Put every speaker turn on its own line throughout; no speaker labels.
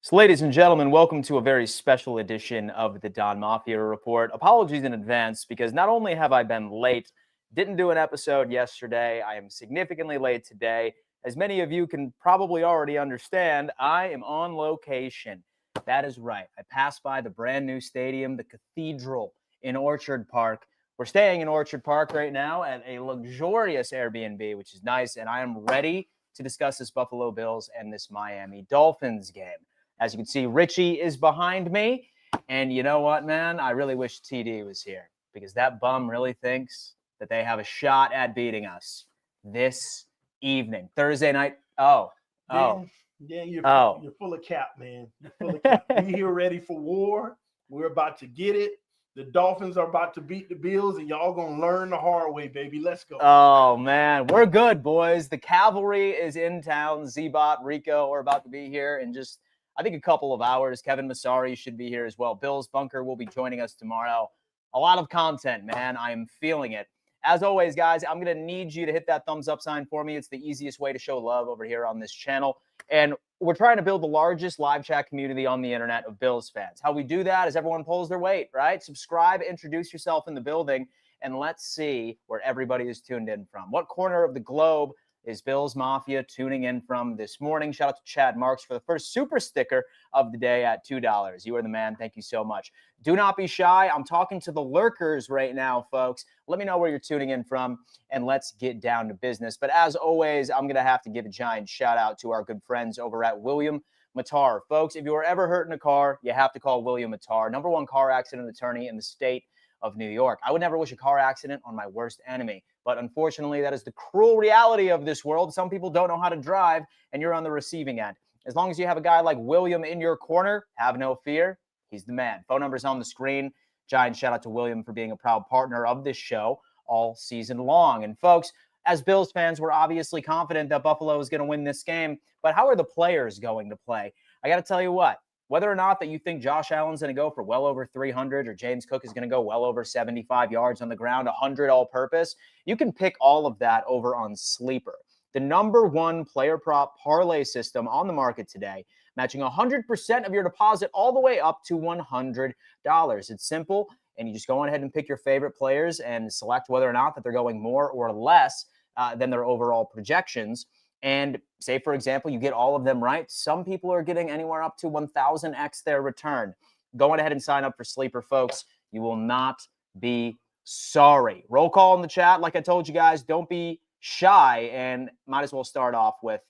So, ladies and gentlemen, welcome to a very special edition of the Don Mafia Report. Apologies in advance because not only have I been late, didn't do an episode yesterday, I am significantly late today. As many of you can probably already understand, I am on location. That is right. I passed by the brand new stadium, the Cathedral in Orchard Park. We're staying in Orchard Park right now at a luxurious Airbnb, which is nice, and I am ready to discuss this Buffalo Bills and this Miami Dolphins game. As you can see, Richie is behind me. And you know what, man? I really wish TD was here because that bum really thinks that they have a shot at beating us this evening. Thursday night.
Dan, you're full of cap, man. You're full of cap. We here ready for war. We're about to get it. The Dolphins are about to beat the Bills, and y'all gonna learn the hard way, baby. Let's go.
Oh, man. We're good, boys. The cavalry is in town. Z-Bot, Rico are about to be here in just, I think, a couple of hours. Kevin Massari should be here as well. Bill's Bunker will be joining us tomorrow. A lot of content, man. I am feeling it. As always, guys, I'm going to need you to hit that thumbs up sign for me. It's the easiest way to show love over here on this channel. And we're trying to build the largest live chat community on the internet of Bills fans. How we do that is everyone pulls their weight, right? Subscribe, introduce yourself in the building, and let's see where everybody is tuned in from. What corner of the globe is Bills Mafia tuning in from this morning? Shout out to Chad Marks for the first super sticker of the day at $2. You are the man. Thank you so much. Do not be shy. I'm talking to the lurkers right now, folks. Let me know where you're tuning in from, and let's get down to business. But as always, I'm going to have to give a giant shout out to our good friends over at William Mattar. Folks, if you were ever hurt in a car, you have to call William Mattar, #1 car accident attorney in the state of New York. I would never wish a car accident on my worst enemy, but unfortunately, that is the cruel reality of this world. Some people don't know how to drive, and you're on the receiving end. As long as you have a guy like William in your corner, have no fear. He's the man. Phone number's on the screen. Giant shout out to William for being a proud partner of this show all season long. And folks, as Bills fans, we're obviously confident that Buffalo is going to win this game, but how are the players going to play? I got to tell you what, whether or not that you think Josh Allen's going to go for well over 300 or James Cook is going to go well over 75 yards on the ground, 100 all-purpose, you can pick all of that over on Sleeper, the #1 player prop parlay system on the market today, matching 100% of your deposit all the way up to $100. It's simple, and you just go on ahead and pick your favorite players and select whether or not that they're going more or less than their overall projections. And say, for example, you get all of them right. Some people are getting anywhere up to 1,000x their return. Go on ahead and sign up for Sleeper, folks. You will not be sorry. Roll call in the chat. Like I told you guys, don't be shy, and might as well start off with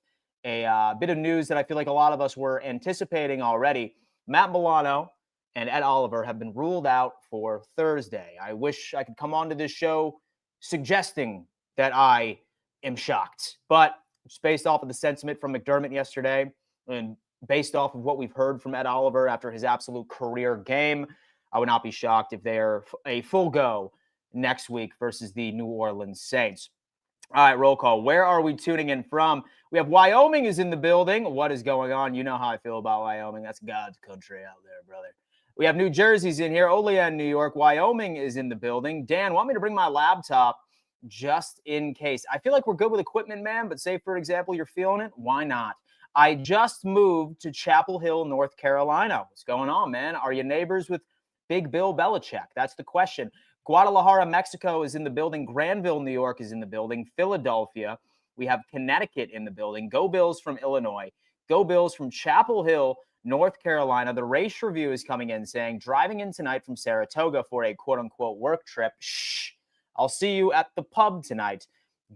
a bit of news that I feel like a lot of us were anticipating already. Matt Milano and Ed Oliver have been ruled out for Thursday. I wish I could come onto this show suggesting that I am shocked, but just based off of the sentiment from McDermott yesterday and based off of what we've heard from Ed Oliver after his absolute career game, I would not be shocked if they're a full go next week versus the New Orleans Saints. All right, roll call. Where are we tuning in from? We have Wyoming is in the building. What is going on? You know how I feel about Wyoming. That's God's country out there, brother. We have New Jersey's in here. Olean, New York. Wyoming is in the building. Dan, want me to bring my laptop just in case? I feel like we're good with equipment, man, but say, for example, you're feeling it. Why not? I just moved to Chapel Hill, North Carolina. What's going on, man? Are you neighbors with Big Bill Belichick? That's the question. Guadalajara, Mexico is in the building. Granville, New York is in the building. Philadelphia. We have Connecticut in the building. Go Bills from Illinois. Go Bills from Chapel Hill, North Carolina. The Race Review is coming in saying, driving in tonight from Saratoga for a quote-unquote work trip. Shh. I'll see you at the pub tonight.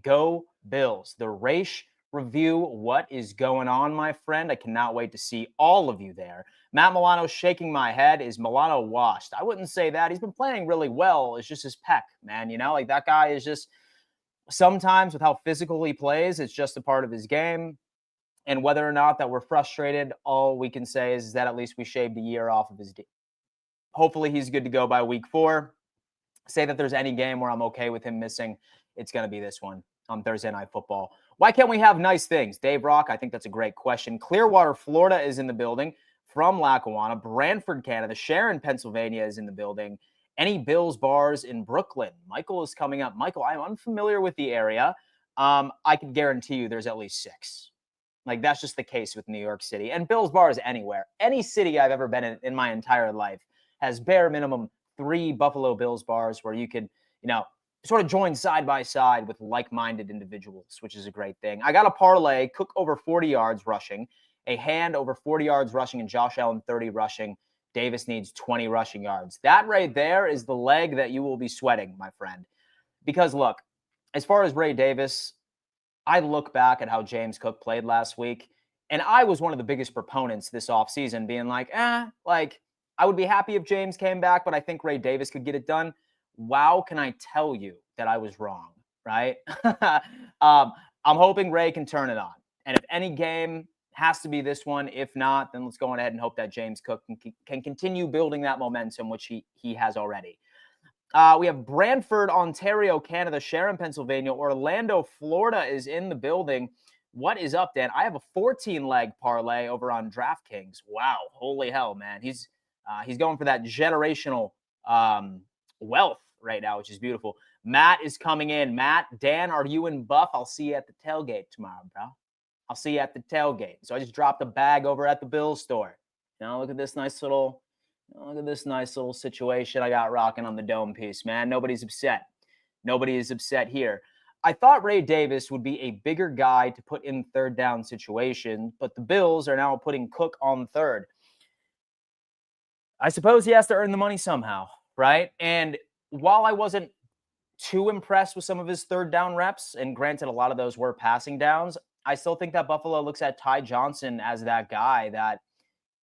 Go Bills. The Race Review, what is going on, my friend? I cannot wait to see all of you there. Matt Milano shaking my head. Is Milano washed? I wouldn't say that. He's been playing really well. It's just his pec, man. You know, like that guy is just sometimes with how physical he plays, it's just a part of his game. And whether or not that we're frustrated, all we can say is that at least we shaved a year off of his deal. Hopefully he's good to go by week 4. Say that there's any game where I'm okay with him missing, it's going to be this one on Thursday Night Football. Why can't we have nice things? Dave Rock, I think that's a great question. Clearwater, Florida is in the building from Lackawanna. Brantford, Canada. Sharon, Pennsylvania is in the building. Any Bills bars in Brooklyn? Michael is coming up. Michael, I'm unfamiliar with the area. I can guarantee you there's at least 6. Like, that's just the case with New York City. And Bills bars anywhere. Any city I've ever been in my entire life has bare minimum 3 Buffalo Bills bars where you could, sort of join side by side with like-minded individuals, which is a great thing. I got a parlay, Cook over 40 yards rushing, a hand over 40 yards rushing, and Josh Allen 30 rushing. Davis needs 20 rushing yards. That right there is the leg that you will be sweating, my friend. Because look, as far as Ray Davis, I look back at how James Cook played last week, and I was one of the biggest proponents this offseason being like, I would be happy if James came back, but I think Ray Davis could get it done. Wow, can I tell you that I was wrong, right? I'm hoping Ray can turn it on. And if any game has to be this one, if not, then let's go on ahead and hope that James Cook can continue building that momentum, which he has already. We have Brantford, Ontario, Canada, Sharon, Pennsylvania, Orlando, Florida is in the building. What is up, Dan? I have a 14-leg parlay over on DraftKings. Wow, holy hell, man. He's going for that generational wealth right now, which is beautiful. Matt is coming in. Matt, Dan, are you in Buff? I'll see you at the tailgate tomorrow, bro. I'll see you at the tailgate. So I just dropped a bag over at the Bills store. Look at this nice little situation I got rocking on the dome piece, man. Nobody's upset. Nobody is upset here. I thought Ray Davis would be a bigger guy to put in third down situation, but the Bills are now putting Cook on third. I suppose he has to earn the money somehow, right? And while I wasn't too impressed with some of his third down reps, and granted, a lot of those were passing downs, I still think that Buffalo looks at Ty Johnson as that guy that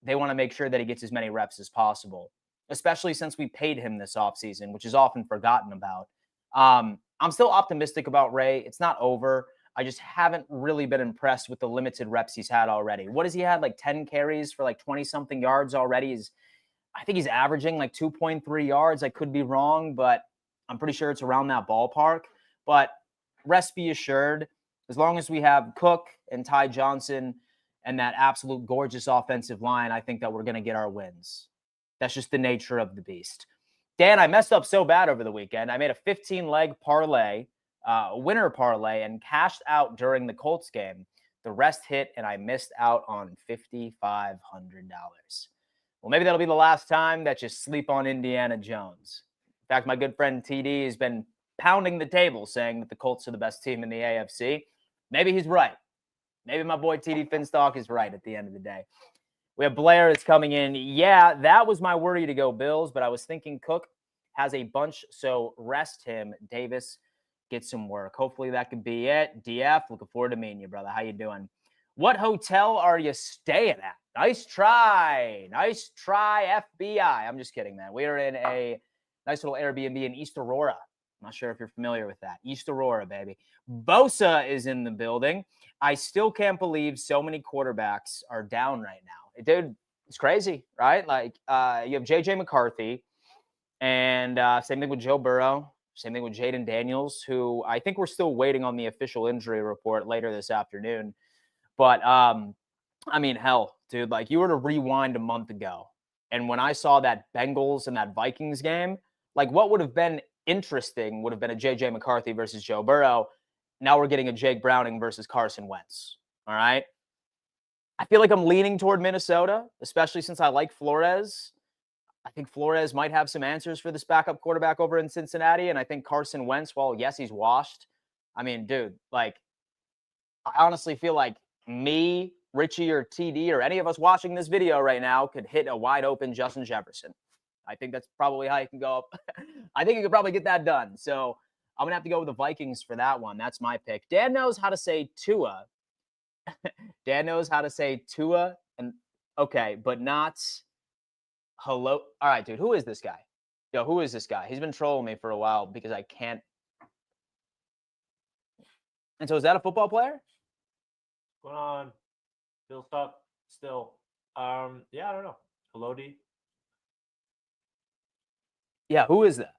they want to make sure that he gets as many reps as possible, especially since we paid him this offseason, which is often forgotten about. I'm still optimistic about Ray. It's not over. I just haven't really been impressed with the limited reps he's had already. What has he had? Like 10 carries for like 20-something yards already. I think he's averaging like 2.3 yards. I could be wrong, but I'm pretty sure it's around that ballpark. But rest be assured, as long as we have Cook and Ty Johnson and that absolute gorgeous offensive line, I think that we're going to get our wins. That's just the nature of the beast. Dan, I messed up so bad over the weekend. I made a 15-leg parlay, winner parlay, and cashed out during the Colts game. The rest hit, and I missed out on $5,500. Well, maybe that'll be the last time that you sleep on Indiana Jones. In fact, my good friend TD has been pounding the table saying that the Colts are the best team in the AFC. Maybe he's right. Maybe my boy TD Finstock is right at the end of the day. We have Blair that's coming in. Yeah, that was my worry to go Bills, but I was thinking Cook has a bunch, so rest him. Davis, get some work. Hopefully that could be it. DF, looking forward to meeting you, brother. How you doing? What hotel are you staying at? Nice try. Nice try, FBI. I'm just kidding, man. We are in a nice little Airbnb in East Aurora. I'm not sure if you're familiar with that. East Aurora, baby. Bosa is in the building. I still can't believe so many quarterbacks are down right now. Dude, it's crazy, right? Like, you have J.J. McCarthy, and same thing with Joe Burrow, same thing with Jaden Daniels, who I think we're still waiting on the official injury report later this afternoon. But, I mean, hell, dude, like you were to rewind a month ago, and when I saw that Bengals and that Vikings game, like what would have been interesting would have been a J.J. McCarthy versus Joe Burrow. Now we're getting a Jake Browning versus Carson Wentz. All right. I feel like I'm leaning toward Minnesota, especially since I like Flores. I think Flores might have some answers for this backup quarterback over in Cincinnati. And I think Carson Wentz, well, yes, he's washed. I mean, dude, like, I honestly feel like me, Richie, or TD, or any of us watching this video right now could hit a wide open Justin Jefferson. I think that's probably how you can go up. I think you could probably get that done. So I'm going to have to go with the Vikings for that one. That's my pick. Dan knows how to say Tua. Dan knows how to say Tua. And okay, but not hello. All right, dude. Who is this guy? Yo, who is this guy? He's been trolling me for a while because I can't. And so is that a football player?
What's going on? Still stuck. Still. Yeah, I don't know. Hello, D.
Yeah, who is that?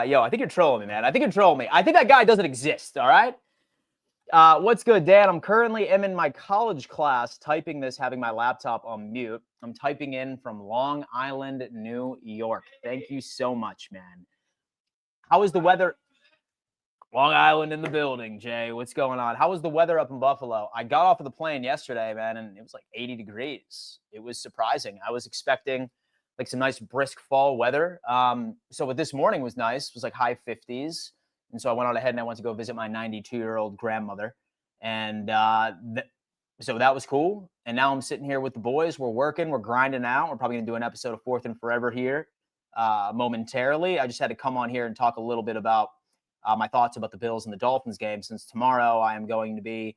Yo, I think you're trolling me, man. I think you're trolling me. I think that guy doesn't exist, all right? What's good, Dan? I'm currently in my college class typing this, having my laptop on mute. I'm typing in from Long Island, New York. Thank you so much, man. How is the weather? Long Island in the building, Jay. What's going on? How was the weather up in Buffalo? I got off of the plane yesterday, man, and it was like 80 degrees. It was surprising. I was expecting like some nice brisk fall weather. So what this morning was nice. It was like high 50s. And so I went on ahead and I went to go visit my 92-year-old grandmother. And so that was cool. And now I'm sitting here with the boys. We're working. We're grinding out. We're probably going to do an episode of Fourth and Forever here momentarily. I just had to come on here and talk a little bit about my thoughts about the Bills and the Dolphins game, since tomorrow I am going to be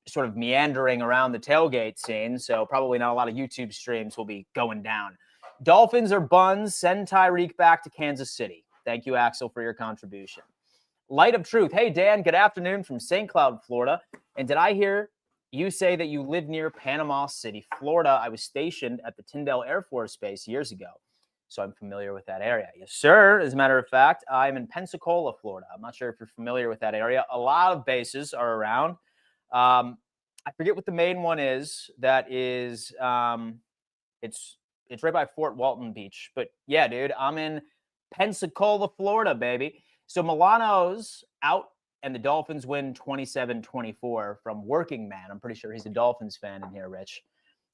sort of meandering around the tailgate scene. So probably not a lot of YouTube streams will be going down. Dolphins or buns, send Tyreek back to Kansas City. Thank you, Axel, for your contribution. Light of Truth. Hey, Dan, good afternoon from St. Cloud, Florida. And did I hear you say that you live near Panama City, Florida? I was stationed at the Tyndall Air Force Base years ago, so I'm familiar with that area. Yes, sir. As a matter of fact, I'm in Pensacola, Florida. I'm not sure if you're familiar with that area. A lot of bases are around. I forget what the main one is. That is, it's right by Fort Walton Beach. But yeah, dude, I'm in Pensacola, Florida, baby. So Milano's out and the Dolphins win 27-24 from Working Man. I'm pretty sure he's a Dolphins fan in here, Rich.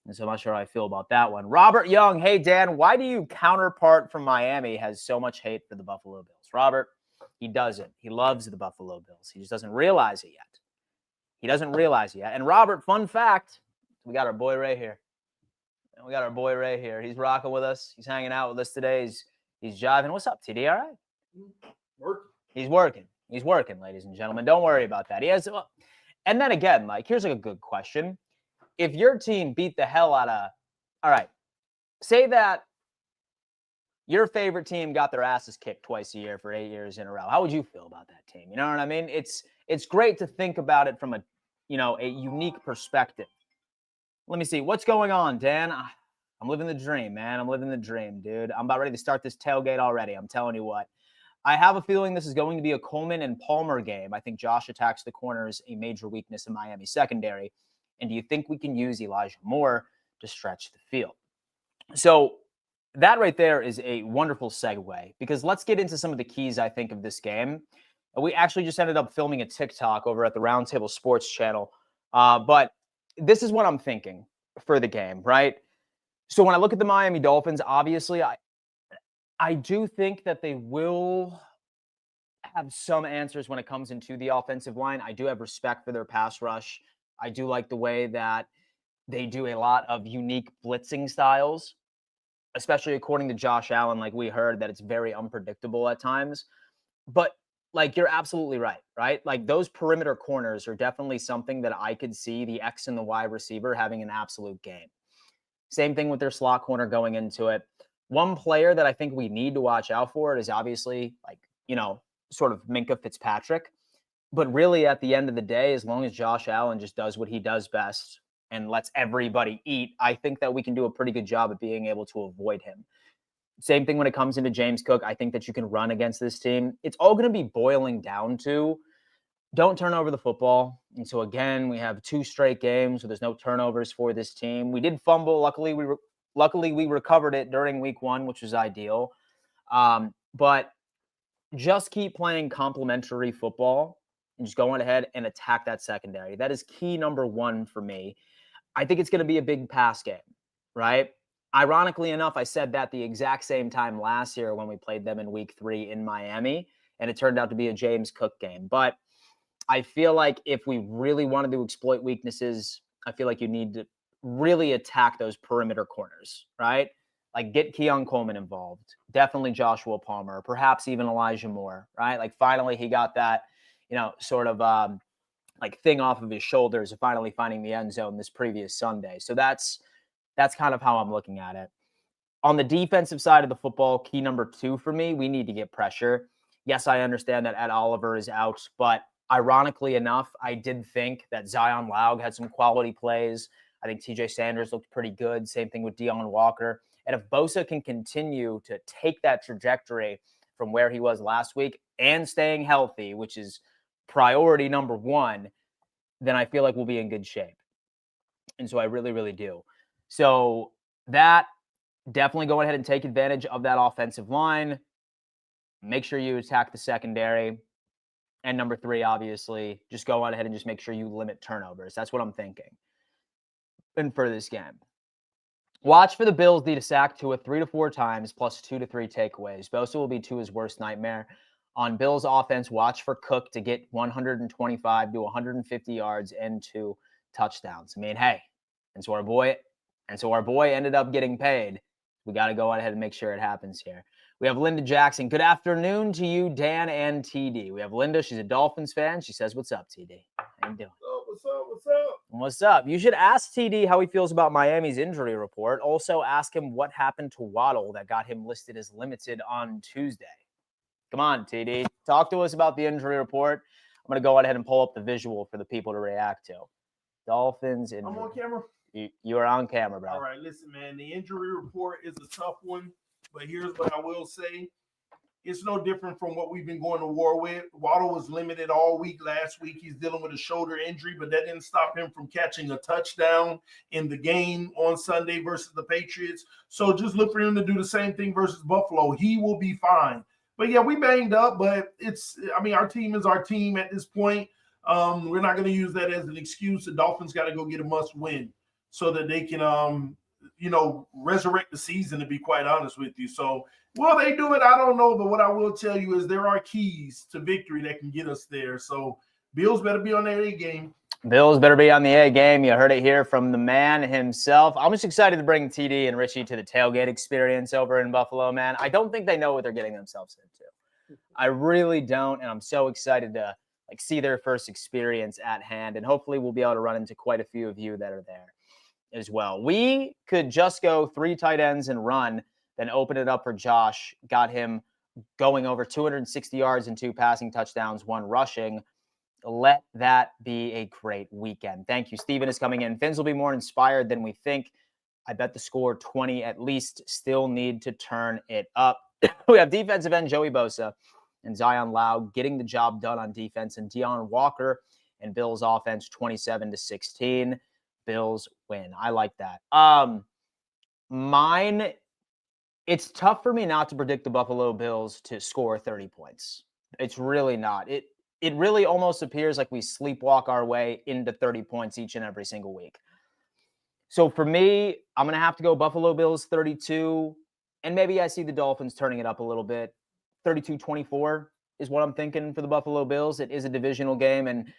And so I'm not sure how I feel about that one. Robert Young, hey, Dan, why do you counterpart from Miami has so much hate for the Buffalo Bills? Robert, he doesn't. He loves the Buffalo Bills. He just doesn't realize it yet. He doesn't realize it yet. And Robert, fun fact, we got our boy Ray here. He's rocking with us. He's hanging out with us today. He's jiving. What's up, TD? All right? He's working, ladies and gentlemen. Don't worry about that. He has, and then again, like, here's like a good question. If your team beat the hell out of, all right, say that your favorite team got their asses kicked twice a year for 8 years in a row, how would you feel about that team? You know what I mean? It's great to think about it from a unique perspective. Let me see. What's going on, Dan? I'm living the dream, man. I'm living the dream, dude. I'm about ready to start this tailgate already. I'm telling you what. I have a feeling this is going to be a Coleman and Palmer game. I think Josh attacks the corners, a major weakness in Miami secondary. And do you think we can use Elijah Moore to stretch the field? So that right there is a wonderful segue, because let's get into some of the keys, I think, of this game. We actually just ended up filming a TikTok over at the Roundtable Sports channel. But this is what I'm thinking for the game, right? So when I look at the Miami Dolphins, obviously, I do think that they will have some answers when it comes into the offensive line. I do have respect for their pass rush. I do like the way that they do a lot of unique blitzing styles, especially according to Josh Allen, like we heard, that it's very unpredictable at times. But like, you're absolutely right? Like, those perimeter corners are definitely something that I could see the X and the Y receiver having an absolute game. Same thing with their slot corner going into it. One player that I think we need to watch out for is obviously, like, sort of Minkah Fitzpatrick. But really, at the end of the day, as long as Josh Allen just does what he does best and lets everybody eat, I think that we can do a pretty good job at being able to avoid him. Same thing when it comes into James Cook. I think that you can run against this team. It's all going to be boiling down to don't turn over the football. And so, again, we have 2 straight games where there's no turnovers for this team. We did fumble. Luckily, we recovered it during week 1, which was ideal. But just keep playing complementary football and just going ahead and attack that secondary. That is key number 1 for me. I think it's going to be a big pass game, right? Ironically enough, I said that the exact same time last year when we played them in week 3 in Miami, and it turned out to be a James Cook game. But I feel like if we really wanted to exploit weaknesses, I feel like you need to really attack those perimeter corners, right? Like, get Keon Coleman involved. Definitely Joshua Palmer, perhaps even Elijah Moore, right? Like, finally he got that, sort of like thing off of his shoulders of finally finding the end zone this previous Sunday. So that's kind of how I'm looking at it. On the defensive side of the football, key number 2 for me, we need to get pressure. Yes, I understand that Ed Oliver is out, but ironically enough, I did think that Zion Laug had some quality plays. I think TJ Sanders looked pretty good. Same thing with Deon Walker. And if Bosa can continue to take that trajectory from where he was last week and staying healthy, which is priority number 1, then I feel like we'll be in good shape. And so I really, really do. So that, definitely go ahead and take advantage of that offensive line. Make sure you attack the secondary. And number 3, obviously, just go on ahead and just make sure you limit turnovers. That's what I'm thinking. And for this game, watch for the Bills need to sack Tua 3 to 4 times plus 2 to 3 takeaways. Bosa will be Tua's worst nightmare. On Bills offense, watch for Cook to get 125 to 150 yards and 2 touchdowns. I mean, hey, and so our boy ended up getting paid. We got to go on ahead and make sure it happens here. We have Linda Jackson. Good afternoon to you, Dan and TD. We have Linda. She's a Dolphins fan. She says, "What's up, TD? How you doing?"
What's up? What's up?
What's up? You should ask TD how he feels about Miami's injury report. Also, ask him what happened to Waddle that got him listed as limited on Tuesday. Come on, TD. Talk to us about the injury report. I'm going to go ahead and pull up the visual for the people to react to. Dolphins injury.
I'm on camera.
You are on camera, bro.
All right, listen, man. The injury report is a tough one, but here's what I will say. It's no different from what we've been going to war with. Waddle was limited all week. Last week, he's dealing with a shoulder injury, but that didn't stop him from catching a touchdown in the game on Sunday versus the Patriots. So just look for him to do the same thing versus Buffalo. He will be fine. But, yeah, we banged up, but our team is our team at this point. We're not going to use that as an excuse. The Dolphins got to go get a must win so that they can, resurrect the season, to be quite honest with you. So, will they do it? I don't know. But what I will tell you is there are keys to victory that can get us there. So, Bills better be on their A game.
Bills better be on the A game. You heard it here from the man himself. I'm just excited to bring TD and Richie to the tailgate experience over in Buffalo, man. I don't think they know what they're getting themselves into. I really don't, and I'm so excited to see their first experience at hand, and hopefully we'll be able to run into quite a few of you that are there as well. We could just go 3 tight ends and run, then open it up for Josh. Got him going over 260 yards and 2 passing touchdowns, 1 rushing. Let that be a great weekend. Thank you. Steven is coming in. Fins will be more inspired than we think. I bet the score 20 at least. Still need to turn it up. We have defensive end Joey Bosa and Zion Lau getting the job done on defense, and Deion Walker and Bills offense 27-16. Bills win. I like that. Mine, it's tough for me not to predict the Buffalo Bills to score 30 points. It's really not. It really almost appears like we sleepwalk our way into 30 points each and every single week. So for me, I'm going to have to go Buffalo Bills 32, and maybe I see the Dolphins turning it up a little bit. 32-24 is what I'm thinking for the Buffalo Bills. It is a divisional game, and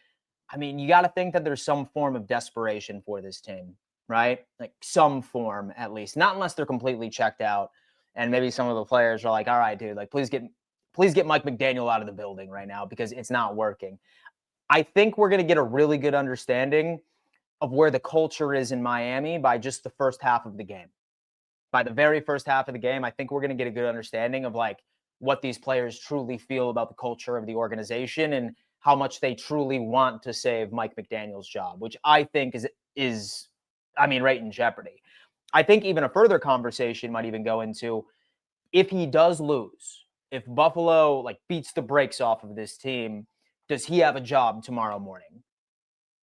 I mean, you got to think that there's some form of desperation for this team, right? Like some form, at least. Not unless they're completely checked out, and maybe some of the players are like, all right, dude, please get Mike McDaniel out of the building right now because it's not working. I think we're going to get a really good understanding of where the culture is in Miami by just the first half of the game. By the very first half of the game, I think we're going to get a good understanding of what these players truly feel about the culture of the organization and how much they truly want to save Mike McDaniel's job, which I think is right in jeopardy. I think even a further conversation might even go into if he does lose, if Buffalo beats the brakes off of this team, does he have a job tomorrow morning?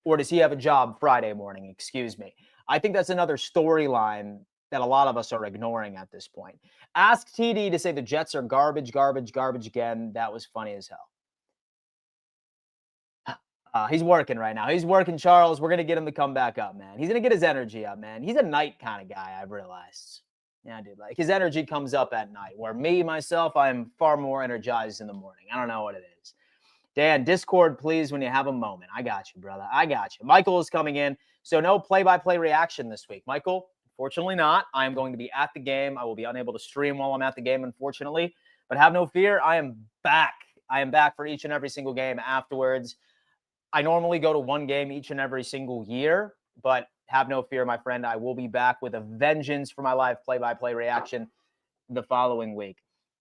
Or does he have a job Friday morning? Excuse me. I think that's another storyline that a lot of us are ignoring at this point. Ask TD to say the Jets are garbage, garbage, garbage again. That was funny as hell. He's working right now. He's working, Charles. We're going to get him to come back up, man. He's going to get his energy up, man. He's a night kind of guy, I've realized. Yeah, dude. His energy comes up at night, where myself, I am far more energized in the morning. I don't know what it is. Dan, Discord, please, when you have a moment. I got you, brother. I got you. Michael is coming in. So no play-by-play reaction this week. Michael, fortunately not. I am going to be at the game. I will be unable to stream while I'm at the game, unfortunately. But have no fear. I am back. I am back for each and every single game afterwards. I normally go to one game each and every single year, but have no fear, my friend. I will be back with a vengeance for my live play-by-play reaction the following week.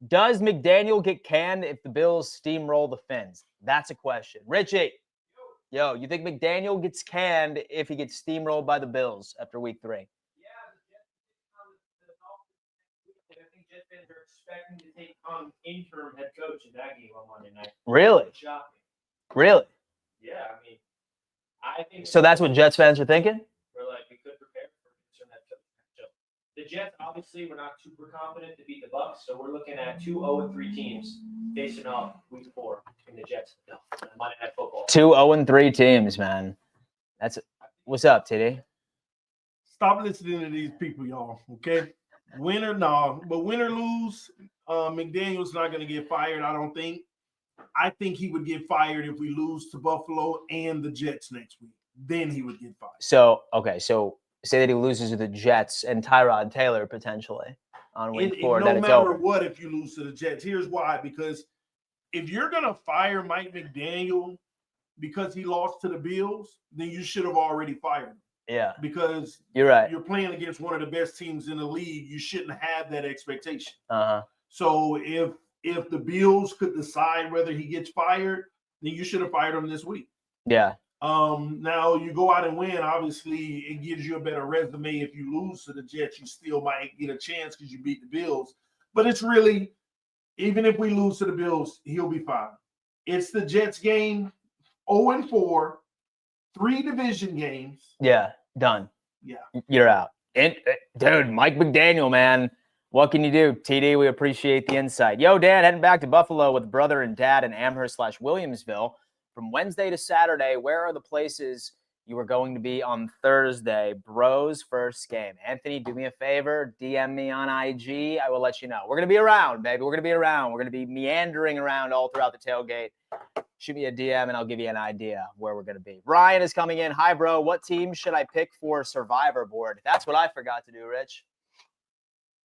Does McDaniel get canned if the Bills steamroll the Fins? That's a question. Richie, yo, you think McDaniel gets canned if he gets steamrolled by the Bills after week 3?
Yeah, the Dolphins. I think Jets fans are expecting to take on interim head coach in that game on Monday night.
Really?
Shocking.
Really?
Yeah, I think
so. That's what Jets fans are thinking.
We could prepare for interim head coach matchup. The Jets, obviously, we're not super confident to beat the Bucs, so we're looking at 2-0-3 teams facing off week 4 between the Jets and the Dolphins. Monday Night Football.
2 0-3 teams, man. What's up, TD?
Stop listening to these people, y'all. Okay, win or lose, McDaniel's not going to get fired. I don't think. I think he would get fired if we lose to Buffalo and the Jets next week. Then he would get fired.
So say that he loses to the Jets and Tyrod Taylor potentially on week 4.
No matter what, if you lose to the Jets, here's why. Because if you're going to fire Mike McDaniel because he lost to the Bills, then you should have already fired him.
Yeah.
Because
you're right.
You're playing against one of the best teams in the league. You shouldn't have that expectation.
Uh-huh.
So if the Bills could decide whether he gets fired, then you should have fired him this week.
Yeah.
Now you go out and win. Obviously, it gives you a better resume. If you lose to the Jets, you still might get a chance because you beat the Bills. But it's really, even if we lose to the Bills, he'll be fine. It's the Jets game, 0-4, 3 division games.
Yeah, done.
Yeah.
You're out. And dude, Mike McDaniel, man. What can you do? TD, we appreciate the insight. Yo, Dan, heading back to Buffalo with brother and dad in Amherst/Williamsville. From Wednesday to Saturday, where are the places you are going to be on Thursday? Bro's first game. Anthony, do me a favor. DM me on IG. I will let you know. We're going to be around, baby. We're going to be around. We're going to be meandering around all throughout the tailgate. Shoot me a DM, and I'll give you an idea of where we're going to be. Ryan is coming in. Hi, bro. What team should I pick for Survivor board? That's what I forgot to do, Rich.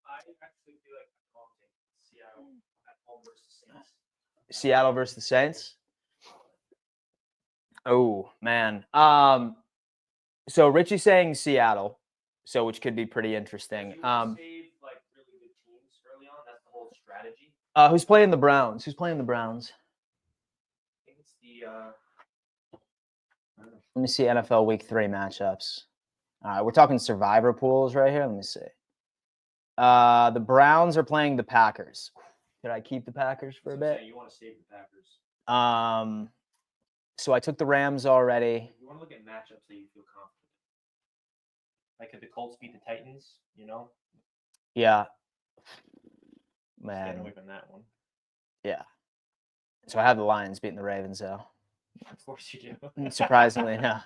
I actually feel like Seattle at home versus Saints.
Seattle versus the Saints? Oh, man. So Richie's saying Seattle, so which could be pretty interesting.
If you save like really good teams early on, that's the whole strategy.
Who's playing the Browns? I
think it's the
let me see NFL Week 3 matchups. All right, we're talking Survivor pools right here. Let me see. The Browns are playing the Packers. Did I keep the Packers for a bit?
You want to save the Packers.
So I took the Rams already.
You want to look at matchups that you feel confident. Like if the Colts beat the Titans, you know?
Yeah.
Staying
Man.
away from that one.
Yeah. So I have the Lions beating the Ravens, though.
Of course you do.
Surprisingly, no.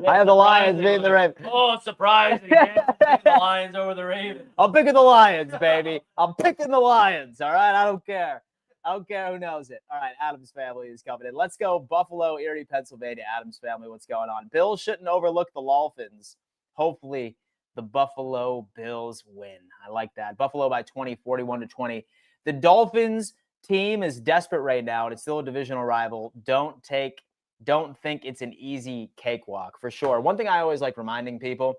I have the Lions beating the Ravens.
Oh, surprising. The Lions over the Ravens.
I'm picking the Lions, baby. I'm picking the Lions, all right? I don't care. I don't care who knows it. All right, Adam's family is coming in. Let's go Buffalo, Erie, Pennsylvania. Adam's family, what's going on? Bills shouldn't overlook the Dolphins. Hopefully, the Buffalo Bills win. I like that. Buffalo by 20, 41-20. The Dolphins team is desperate right now, and it's still a divisional rival. Don't think it's an easy cakewalk, for sure. One thing I always like reminding people,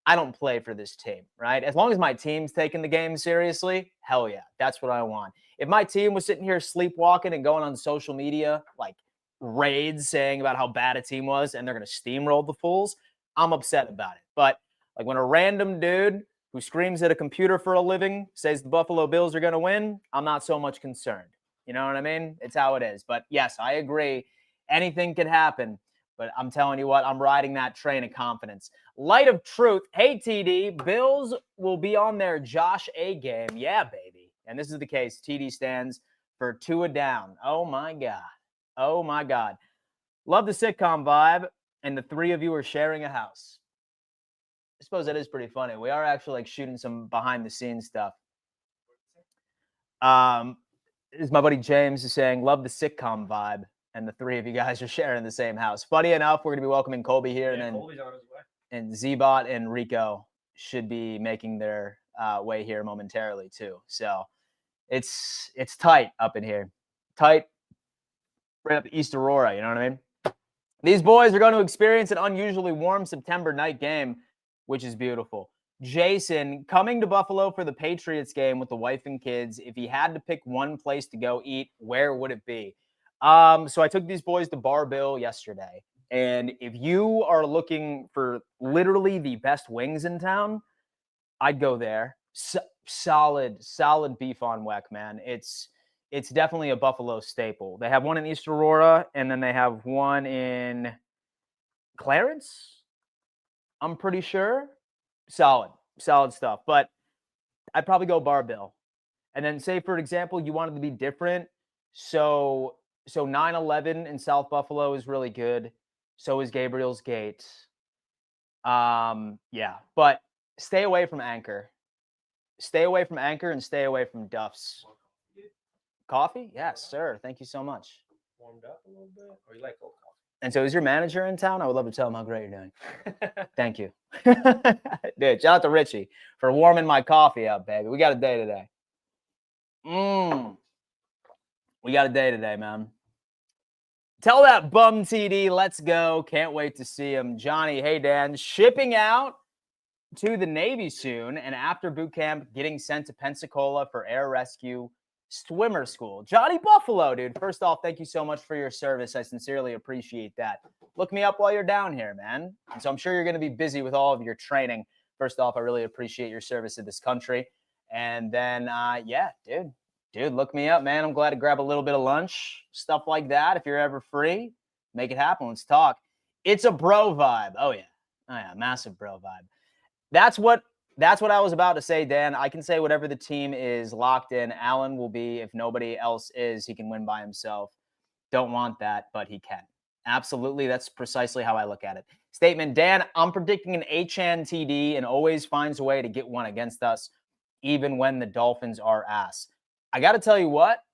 I don't play for this team, right? As long as my team's taking the game seriously, hell yeah, that's what I want. If my team was sitting here sleepwalking and going on social media, like raids saying about how bad a team was and they're going to steamroll the fools, I'm upset about it. But like when a random dude who screams at a computer for a living says the Buffalo Bills are going to win, I'm not so much concerned. You know what I mean? It's how it is. But yes, I agree. Anything can happen. But I'm telling you what, I'm riding that train of confidence. Light of truth. Hey, TD, Bills will be on their Josh A game. Yeah, baby. And this is the case. TD stands for 2 down. Oh, my God. Oh, my God. Love the sitcom vibe. And the 3 of you are sharing a house. I suppose that is pretty funny. We are actually like shooting some behind the scenes stuff. Is my buddy James is saying, love the sitcom vibe. And the 3 of you guys are sharing the same house. Funny enough, we're going to be welcoming Colby here.
Yeah,
and then
Colby's on his way.
And Zbot and Rico should be making their way here momentarily too. So it's tight up in here. Tight right up East Aurora, you know what I mean? These boys are going to experience an unusually warm September night game, which is beautiful. Jason, coming to Buffalo for the Patriots game with the wife and kids, if he had to pick one place to go eat, where would it be? So I took these boys to Bar Bill yesterday. And if you are looking for literally the best wings in town, I'd go there. Solid beef on weck, man. It's definitely a Buffalo staple. They have one in East Aurora, and then they have one in Clarence, I'm pretty sure. Solid stuff. But I'd probably go Bar Bill. And then say, for example, you wanted to be different, So 9/11 in South Buffalo is really good. So is Gabriel's Gate. Yeah, but stay away from Anchor. Stay away from Anchor and stay away from Duff's. Coffee? Yes, sir. Thank you so much.
Warmed up a little bit, or you like cold coffee?
And so is your manager in town? I would love to tell him how great you're doing. Thank you. Dude, shout out to Richie for warming my coffee up, baby. We got a day today. We got a day today, man. Tell that bum TD, let's go. Can't wait to see him. Johnny, hey, Dan, shipping out to the Navy soon, and after boot camp, getting sent to Pensacola for air rescue swimmer school. Johnny Buffalo, dude. First off, thank you so much for your service. I sincerely appreciate that. Look me up while you're down here, man. And so I'm sure you're going to be busy with all of your training. First off, I really appreciate your service to this country. And then, yeah, dude, look me up, man. I'm glad to grab a little bit of lunch, stuff like that. If you're ever free, make it happen. Let's talk. It's a bro vibe. Oh yeah, massive bro vibe. That's what I was about to say, Dan. I can say whatever the team is locked in. Allen will be, if nobody else is, he can win by himself. Don't want that, but he can. Absolutely. That's precisely how I look at it. Statement, Dan, I'm predicting an Achane TD and always finds a way to get one against us, even when the Dolphins are ass. I got to tell you what,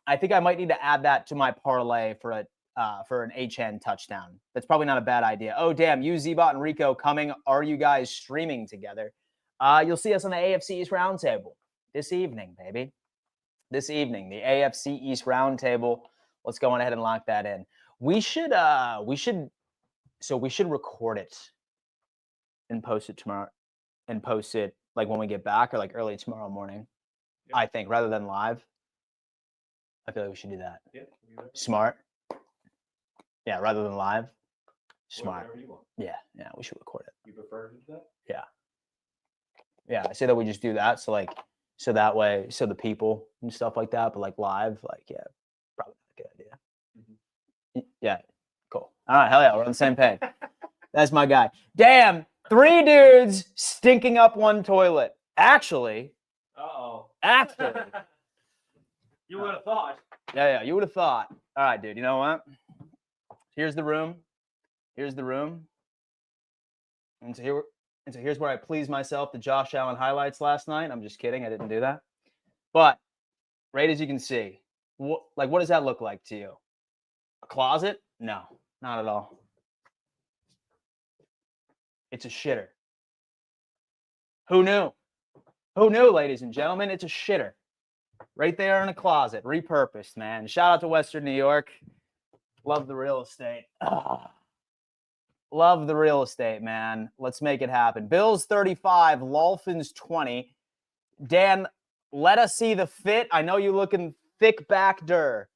I think I might need to add that to my parlay for an Achane touchdown. That's probably not a bad idea. Oh, damn, you, Zbot, and Rico coming. Are you guys streaming together? You'll see us on the AFC East Roundtable this evening, baby. This evening, the AFC East Roundtable. Let's go on ahead and lock that in. We should record it and post it tomorrow, and post it like when we get back or like early tomorrow morning. Yep. I think rather than live. I feel like we should do that. Yeah, smart. Yeah, rather than live. Smart. Yeah, we should record it.
You prefer to do that?
Yeah. Yeah, I say that we just do that. So that way, so the people and stuff like that, but like live, like, yeah, probably not a good idea. Mm-hmm. Yeah, cool. All right, hell yeah, we're on the same page. That's my guy. Damn, 3 dudes stinking up one toilet. Actually. Actually.
You would have thought.
Yeah, you would have thought. All right, dude, you know what? Here's the room. And so here's where I pleased myself the Josh Allen highlights last night. I'm just kidding. I didn't do that. But right as you can see, what does that look like to you? A closet? No, not at all. It's a shitter. Who knew? Who knew, ladies and gentlemen? It's a shitter. Right there in a closet. Repurposed, man. Shout out to Western New York. Love the real estate. Love the real estate, man. Let's make it happen. Bills 35, Dolphins 20. Dan, let us see the fit. I know you looking thick back der.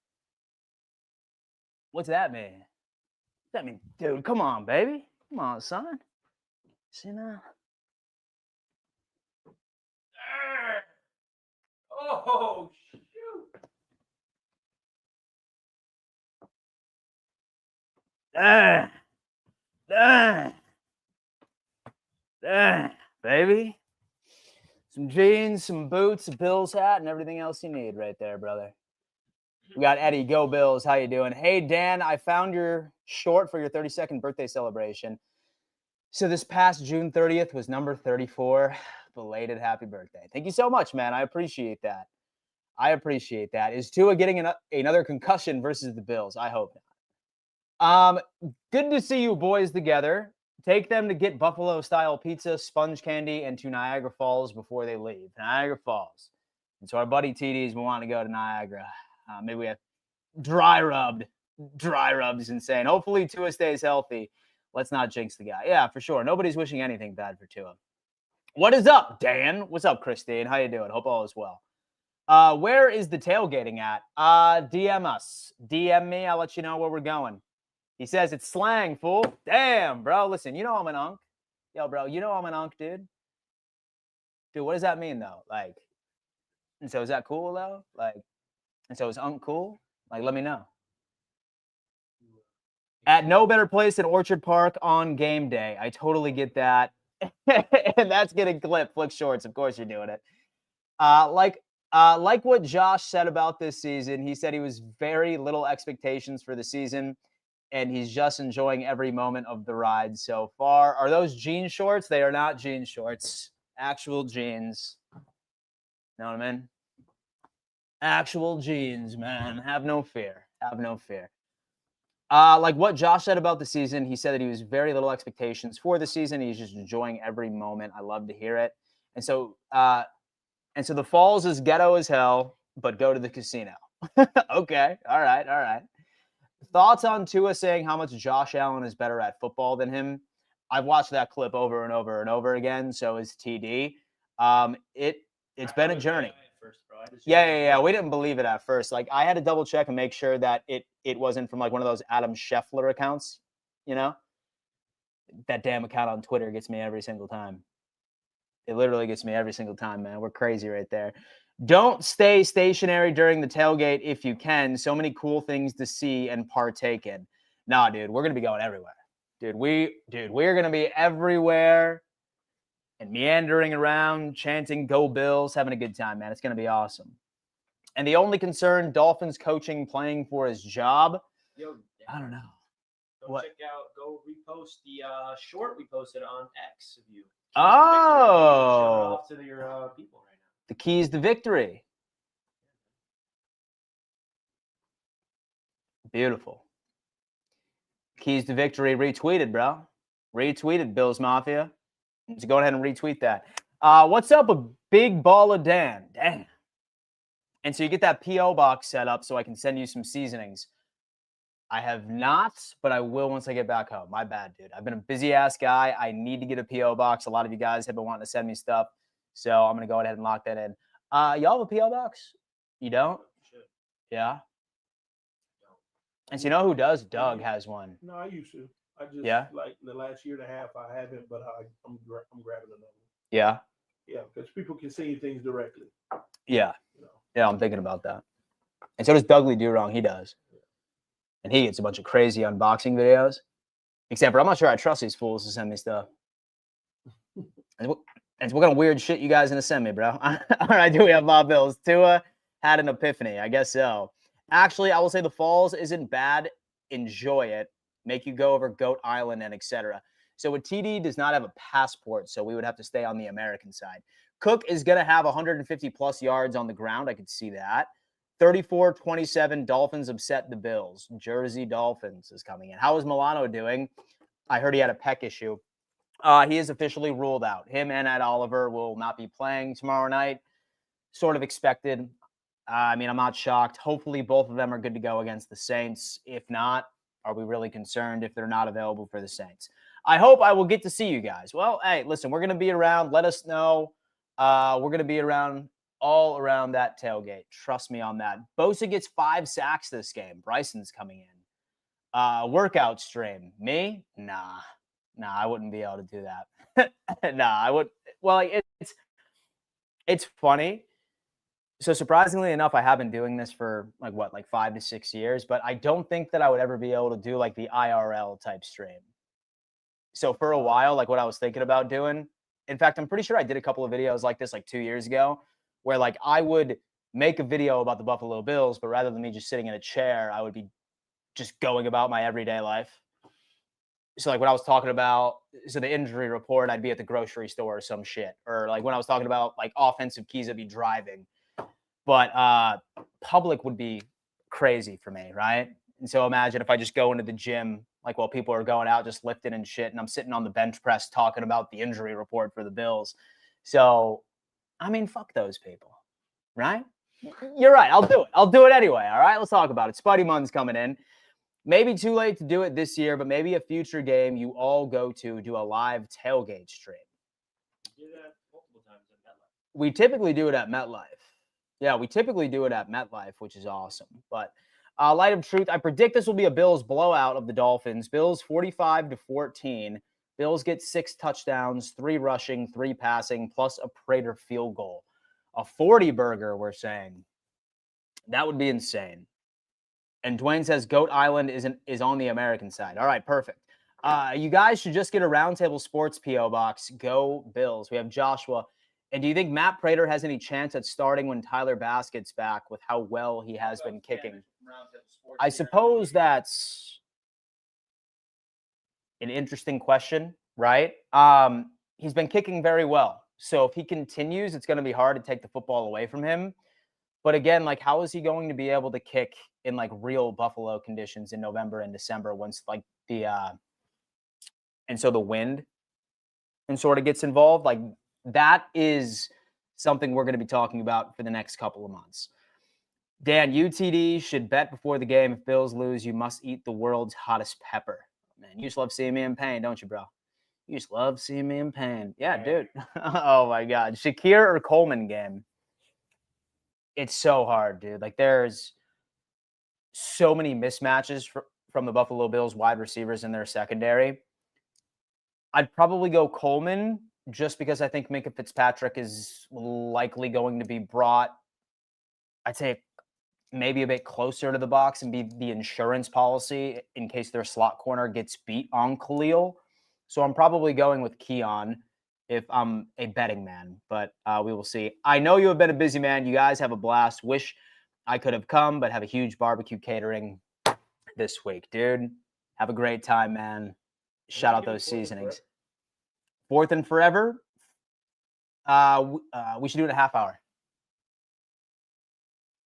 What's that mean? What's that mean? Dude, come on, baby. Come on, son. See now?
Oh, shoot.
Baby. Some jeans, some boots, a Bills hat, and everything else you need right there, brother. We got Eddie. Go Bills. How you doing? Hey, Dan, I found your short for your 32nd birthday celebration. So this past June 30th was number 34. Belated happy birthday. Thank you so much, man. I appreciate that. Is Tua getting another concussion versus the Bills? I hope not. Good to see you boys together. Take them to get Buffalo-style pizza, sponge candy, and to Niagara Falls before they leave. Niagara Falls. And so our buddy TD's been wanting to go to Niagara. Maybe we have dry rubbed. Dry rubbed is insane. Hopefully Tua stays healthy. Let's not jinx the guy. Yeah, for sure. Nobody's wishing anything bad for Tua. What is up, Dan? What's up, Christine? How you doing? Hope all is well. Where is the tailgating at? DM us. DM me. I'll let you know where we're going. He says it's slang, fool. Damn, bro. Listen, you know I'm an unk. Yo, bro, you know I'm an unk, dude. Dude, what does that mean, though? Like, and so is that cool, though? Like, and so is unk cool? Like, let me know. At no better place than Orchard Park on game day. I totally get that. And that's getting clipped. Flick shorts. Of course you're doing it. Like Like what Josh said about this season, he said he was very little expectations for the season, and he's just enjoying every moment of the ride so far. Are those jean shorts? They are not jean shorts. Actual jeans. Know what I mean? Actual jeans, man. Have no fear. Have no fear. Like what Josh said about the season, he said that he was very little expectations for the season. He's just enjoying every moment. I love to hear it. And so the Falls is ghetto as hell, but go to the casino. Okay. All right. Thoughts on Tua saying how much Josh Allen is better at football than him? I've watched that clip over and over and over again. So is TD. It's been a journey.
First, bro.
Yeah. We didn't believe it at first. Like I had to double check and make sure that it wasn't from like one of those Adam Scheffler accounts. You know, that damn account on Twitter gets me every single time. It literally gets me every single time, man. We're crazy right there. Don't stay stationary during the tailgate if you can. So many cool things to see and partake in. Nah, dude, we're gonna be going everywhere. We're gonna be everywhere and meandering around, chanting "Go Bills," having a good time, man. It's gonna be awesome. And the only concern, Dolphins coaching playing for his job.
Yo,
I don't know.
Go repost the short we posted on X of you.
Oh,
show it off to your people right now.
The keys to victory. Beautiful. Keys to victory retweeted, bro. Retweeted, Bills Mafia. Let's go ahead and retweet that. What's up with Big Baller Dan? Damn. And so you get that P.O. box set up so I can send you some seasonings. I have not, but I will once I get back home. My bad, dude. I've been a busy-ass guy. I need to get a P.O. box. A lot of you guys have been wanting to send me stuff, so I'm going to go ahead and lock that in. Y'all have a P.O. box? You don't?
Should.
Yeah? And so you know who does? Doug has one.
No, I used to. I just, like the last year and a half, I haven't, but I'm grabbing another one.
Yeah?
Yeah, because people can send you things directly.
Yeah. You know. Yeah, I'm thinking about that. And so does Dougley Do Wrong. He does. And he gets a bunch of crazy unboxing videos. Except for I'm not sure I trust these fools to send me stuff. And what kind of weird shit you guys gonna send me, bro? All right, do we have Bob Bills? Tua had an epiphany. I guess so. Actually, I will say the Falls isn't bad. Enjoy it. Make you go over Goat Island and etc. So with TD does not have a passport, so we would have to stay on the American side. Cook is going to have 150 plus yards on the ground. I could see that. 34-27, Dolphins upset the Bills. Jersey Dolphins is coming in. How is Milano doing? I heard he had a pec issue. He is officially ruled out. Him and Ed Oliver will not be playing tomorrow night. Sort of expected. I'm not shocked. Hopefully both of them are good to go against the Saints. If not, are we really concerned if they're not available for the Saints? I hope I will get to see you guys. Well, hey, listen, we're going to be around. Let us know. We're going to be around all around that tailgate. Trust me on that. Bosa gets 5 sacks this game. Bryson's coming in. Workout stream. Me? Nah, I wouldn't be able to do that. Nah, I would. Well, like, it's funny. So surprisingly enough, I have been doing this for like 5 to 6 years, but I don't think that I would ever be able to do like the IRL type stream. So for a while, like what I was thinking about doing, in fact, I'm pretty sure I did a couple of videos like this like 2 years ago where like I would make a video about the Buffalo Bills, but rather than me just sitting in a chair, I would be just going about my everyday life. So like when I was talking about the injury report, I'd be at the grocery store or some shit. Or like when I was talking about like offensive keys, I'd be driving. But public would be crazy for me, right? And so imagine if I just go into the gym, like while people are going out just lifting and shit, and I'm sitting on the bench press talking about the injury report for the Bills. So, fuck those people, right? You're right. I'll do it. I'll do it anyway, all right? Let's talk about it. Spuddy Munn's coming in. Maybe too late to do it this year, but maybe a future game you all go to do a live tailgate stream.
We do that multiple times at MetLife.
We typically do it at MetLife. Yeah, we typically do it at MetLife, which is awesome. But light of truth, I predict this will be a Bills blowout of the Dolphins. Bills 45-14. Bills get 6 touchdowns, 3 rushing, 3 passing, plus a Prater field goal. A 40-burger, we're saying. That would be insane. And Dwayne says Goat Island is on the American side. All right, perfect. You guys should just get a Roundtable Sports P.O. box. Go Bills. We have Joshua. And do you think Matt Prater has any chance at starting when Tyler Bass gets back with how well he has been kicking? I suppose that's an interesting question, right? He's been kicking very well. So if he continues, it's going to be hard to take the football away from him. But again, like, how is he going to be able to kick in like real Buffalo conditions in November and December once like and so the wind and sort of gets involved? Like, that is something we're going to be talking about for the next couple of months. Dan, UTD should bet before the game. If Bills lose, you must eat the world's hottest pepper. Man, you just love seeing me in pain, don't you, bro? You just love seeing me in pain. Yeah, dude. Oh, my God. Shakir or Coleman game? It's so hard, dude. Like, there's so many mismatches from the Buffalo Bills wide receivers in their secondary. I'd probably go Coleman just because I think Minkah Fitzpatrick is likely going to be brought, I'd say, maybe a bit closer to the box and be the insurance policy in case their slot corner gets beat on Khalil. So I'm probably going with Keon if I'm a betting man, but we will see. I know you have been a busy man. You guys have a blast. Wish I could have come, but have a huge barbecue catering this week, dude. Have a great time, man. Shout out those seasonings. Fourth and forever. We should do it a half hour.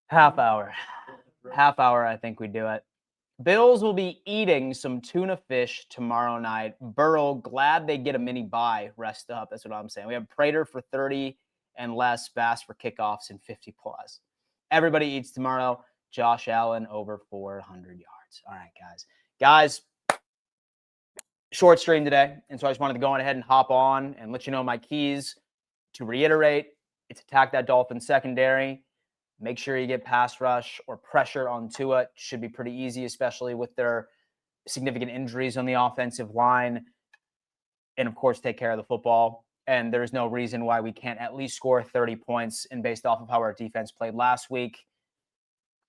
Half hour, I think we do it. Bills will be eating some tuna fish tomorrow night. Burrow, glad they get a mini bye. Rest up. That's what I'm saying. We have Prater for 30 and less, Bass for kickoffs and 50 plus. Everybody eats tomorrow. Josh Allen over 400 yards. All right, guys. Guys, short stream today. And so I just wanted to go on ahead and hop on and let you know my keys. To reiterate, it's attack that Dolphins secondary. Make sure you get pass rush or pressure on Tua. It should be pretty easy, especially with their significant injuries on the offensive line. And, of course, take care of the football. And there's no reason why we can't at least score 30 points. And based off of how our defense played last week,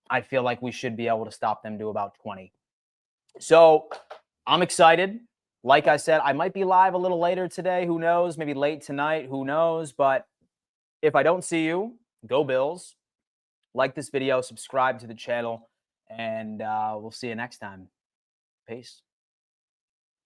I feel like we should be able to stop them to about 20. So I'm excited. Like I said, I might be live a little later today. Who knows? Maybe late tonight. Who knows? But if I don't see you, go Bills. Like this video, subscribe to the channel, and we'll see you next time. Peace.